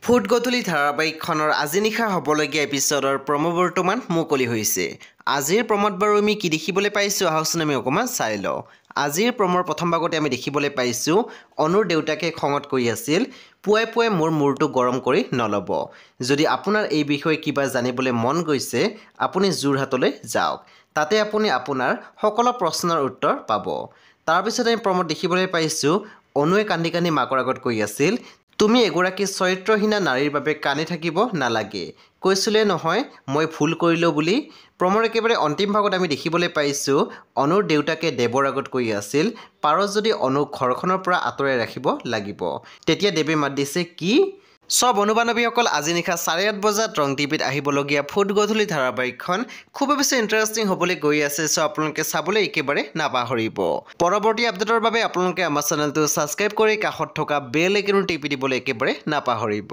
Foot গধূলি ধাৰাবাহিকখনৰ আজি নিশা হ'বলগীয়া এপিছডৰ প্ৰমো বৰ্তমান মুকলি হৈছে। আজিৰ প্ৰমোত বাৰু আমি কি দেখিবলৈ পাইছোঁ আহকচোন আমি অকণমান চাই লওঁ। আজিৰ প্ৰমৰ প্ৰথম ভাগতে আমি দেখিবলৈ পাইছোঁ অনুৰ দেউতাকে খঙত কৈ আছিল, পুৱাই পুৱাই মোৰ মূৰটো গৰম কৰি নল'ব। যদি আপোনাৰ এই বিষয়ে কিবা জানিবলৈ মন গৈছে আপুনি যোৰহাটলৈ যাওক, তাতে আপুনি আপোনাৰ সকলো প্ৰশ্নৰ উত্তৰ পাব। তাৰপিছত আমি প্ৰমোত দেখিবলৈ পাইছোঁ অনুৱে কান্দি কান্দি মাকৰ আগত কৈ আছিল, তুমি এগৰাকী চৰিত্ৰহীনা নাৰীৰ বাবে কান্দি থাকিব নালাগে, কৈছিলে নহয় মই ভুল কৰিলোঁ বুলি। প্ৰমৰ একেবাৰে অন্তিম ভাগত আমি দেখিবলৈ পাইছোঁ অনুৰ দেউতাকে দেৱৰ আগত কৈ আছিল, পাৰ যদি অনুক ঘৰখনৰ পৰা আঁতৰাই ৰাখিব লাগিব। তেতিয়া দেৱে মাত দিছে কি? সব অনুবানৱীসকল আজি নিশা 8:30 বজাত ৰং টিভিত আহিবলগীয়া ফুট গধূলি ধাৰাবাহিকখন খুবেই বেছি ইণ্টাৰেষ্টিং হ'বলৈ গৈ আছে। চ' আপোনালোকে চাবলৈ একেবাৰে নাপাহৰিব। পৰৱৰ্তী আপডেটৰ বাবে আপোনালোকে আমাৰ চেনেলটো ছাবস্ক্ৰাইব কৰি কাষত থকা বেল আইকনটো টিপি দিবলৈ একেবাৰে নাপাহৰিব।